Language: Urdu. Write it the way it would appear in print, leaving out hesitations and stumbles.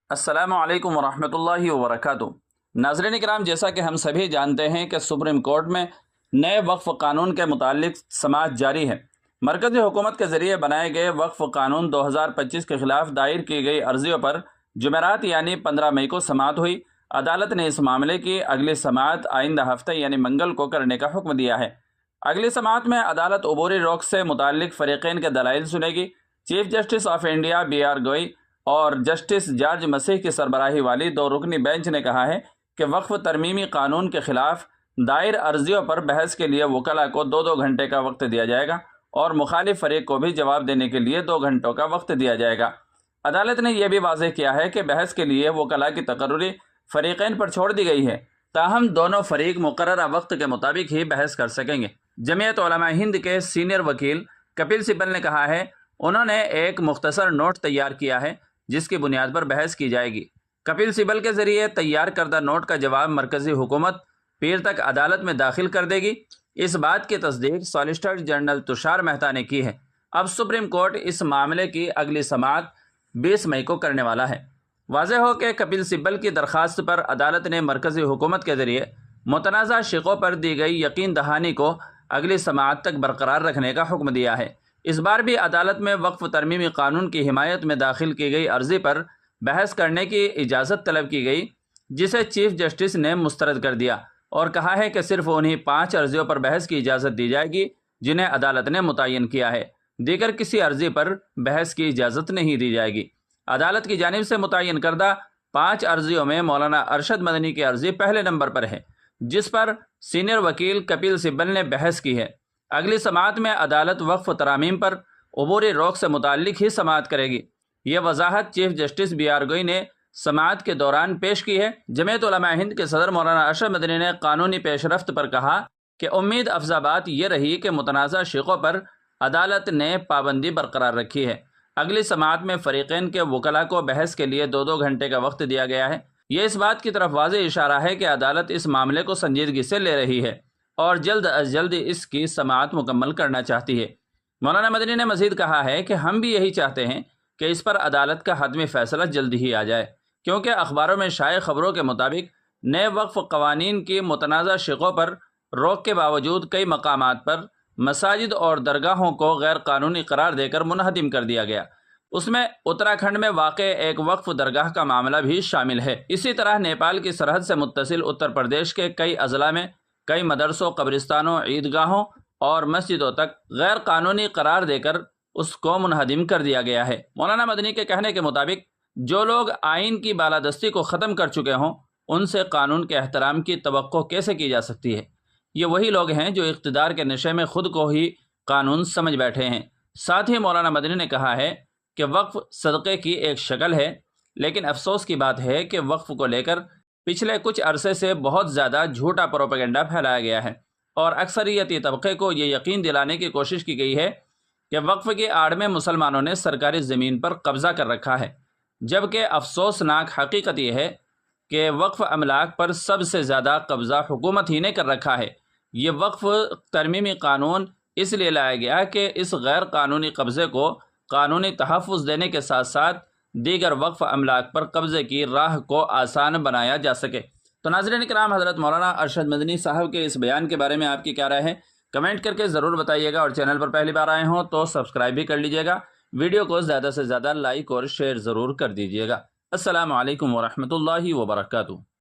السلام علیکم ورحمۃ اللہ وبرکاتہ۔ ناظرین کرام، جیسا کہ ہم سبھی جانتے ہیں کہ سپریم کورٹ میں نئے وقف قانون کے متعلق سماعت جاری ہے۔ مرکزی حکومت کے ذریعے بنائے گئے وقف قانون 2025 کے خلاف دائر کی گئی عرضیوں پر جمعرات یعنی 15 مئی کو سماعت ہوئی۔ عدالت نے اس معاملے کی اگلی سماعت آئندہ ہفتے یعنی منگل کو کرنے کا حکم دیا ہے۔ اگلی سماعت میں عدالت عبوری روک سے متعلق فریقین کے دلائل سنے گی۔ Chief justice of India BR گوئی اور جسٹس جارج مسیح کی سربراہی والی 2 رکنی بینچ نے کہا ہے کہ وقف ترمیمی قانون کے خلاف دائر عرضیوں پر بحث کے لیے وکلاء کو 2 گھنٹے کا وقت دیا جائے گا اور مخالف فریق کو بھی جواب دینے کے لیے 2 گھنٹوں کا وقت دیا جائے گا۔ عدالت نے یہ بھی واضح کیا ہے کہ بحث کے لیے وکلاء کی تقرری فریقین پر چھوڑ دی گئی ہے، تاہم دونوں فریق مقررہ وقت کے مطابق ہی بحث کر سکیں گے۔ جمعیت علماء ہند کے سینئر وکیل کپل سبل نے کہا ہے، انہوں نے ایک مختصر نوٹ تیار کیا ہے جس کی بنیاد پر بحث کی جائے گی۔ کپل سبل کے ذریعے تیار کردہ نوٹ کا جواب مرکزی حکومت پیر تک عدالت میں داخل کر دے گی۔ اس بات کی تصدیق سالیسیٹر جنرل تشار مہتا نے کی ہے۔ اب سپریم کورٹ اس معاملے کی اگلی سماعت 20 مئی کو کرنے والا ہے۔ واضح ہو کہ کپل سبل کی درخواست پر عدالت نے مرکزی حکومت کے ذریعے متنازع شقوں پر دی گئی یقین دہانی کو اگلی سماعت تک برقرار رکھنے کا حکم دیا ہے۔ اس بار بھی عدالت میں وقف ترمیمی قانون کی حمایت میں داخل کی گئی عرضی پر بحث کرنے کی اجازت طلب کی گئی، جسے چیف جسٹس نے مسترد کر دیا اور کہا ہے کہ صرف انہی 5 عرضیوں پر بحث کی اجازت دی جائے گی جنہیں عدالت نے متعین کیا ہے۔ دیگر کسی عرضی پر بحث کی اجازت نہیں دی جائے گی۔ عدالت کی جانب سے متعین کردہ 5 عرضیوں میں مولانا ارشد مدنی کی عرضی پہلے نمبر پر ہے، جس پر سینئر وکیل کپل سبل نے بحث کی ہے۔ اگلی سماعت میں عدالت وقف ترامیم پر عبوری روک سے متعلق ہی سماعت کرے گی۔ یہ وضاحت چیف جسٹس BR گوئی نے سماعت کے دوران پیش کی ہے۔ جمعیت علماء ہند کے صدر مولانا ارشد مدنی نے قانونی پیش رفت پر کہا کہ امید افزا بات یہ رہی کہ متنازع شقوں پر عدالت نے پابندی برقرار رکھی ہے۔ اگلی سماعت میں فریقین کے وکلاء کو بحث کے لیے 2 گھنٹے کا وقت دیا گیا ہے۔ یہ اس بات کی طرف واضح اشارہ ہے کہ عدالت اس معاملے کو سنجیدگی سے لے رہی ہے اور جلد از جلد اس کی سماعت مکمل کرنا چاہتی ہے۔ مولانا مدنی نے مزید کہا ہے کہ ہم بھی یہی چاہتے ہیں کہ اس پر عدالت کا حتمی فیصلہ جلد ہی آ جائے، کیونکہ اخباروں میں شائع خبروں کے مطابق نئے وقف قوانین کی متنازع شقوں پر روک کے باوجود کئی مقامات پر مساجد اور درگاہوں کو غیر قانونی قرار دے کر منہدم کر دیا گیا۔ اس میں اتراکھنڈ میں واقع ایک وقف درگاہ کا معاملہ بھی شامل ہے۔ اسی طرح نیپال کی سرحد سے متصل اتر پردیش کے کئی اضلاع میں کئی مدرسوں، قبرستانوں، عیدگاہوں اور مسجدوں تک غیر قانونی قرار دے کر اس کو منہدم کر دیا گیا ہے۔ مولانا مدنی کے کہنے کے مطابق جو لوگ آئین کی بالادستی کو ختم کر چکے ہوں، ان سے قانون کے احترام کی توقع کیسے کی جا سکتی ہے؟ یہ وہی لوگ ہیں جو اقتدار کے نشے میں خود کو ہی قانون سمجھ بیٹھے ہیں۔ ساتھ ہی مولانا مدنی نے کہا ہے کہ وقف صدقے کی ایک شکل ہے، لیکن افسوس کی بات ہے کہ وقف کو لے کر پچھلے کچھ عرصے سے بہت زیادہ جھوٹا پروپیگنڈا پھیلایا گیا ہے اور اکثریتی طبقے کو یہ یقین دلانے کی کوشش کی گئی ہے کہ وقف کی آڑ میں مسلمانوں نے سرکاری زمین پر قبضہ کر رکھا ہے، جبکہ افسوسناک حقیقت یہ ہے کہ وقف املاک پر سب سے زیادہ قبضہ حکومت ہی نے کر رکھا ہے۔ یہ وقف ترمیمی قانون اس لیے لایا گیا کہ اس غیر قانونی قبضے کو قانونی تحفظ دینے کے ساتھ ساتھ دیگر وقف املاک پر قبضے کی راہ کو آسان بنایا جا سکے۔ تو ناظرین کرام، حضرت مولانا ارشد مدنی صاحب کے اس بیان کے بارے میں آپ کی کیا رائے ہے؟ کمنٹ کر کے ضرور بتائیے گا، اور چینل پر پہلی بار آئے ہوں تو سبسکرائب بھی کر لیجیے گا۔ ویڈیو کو زیادہ سے زیادہ لائک اور شیئر ضرور کر دیجیے گا۔ السلام علیکم ورحمۃ اللہ وبرکاتہ۔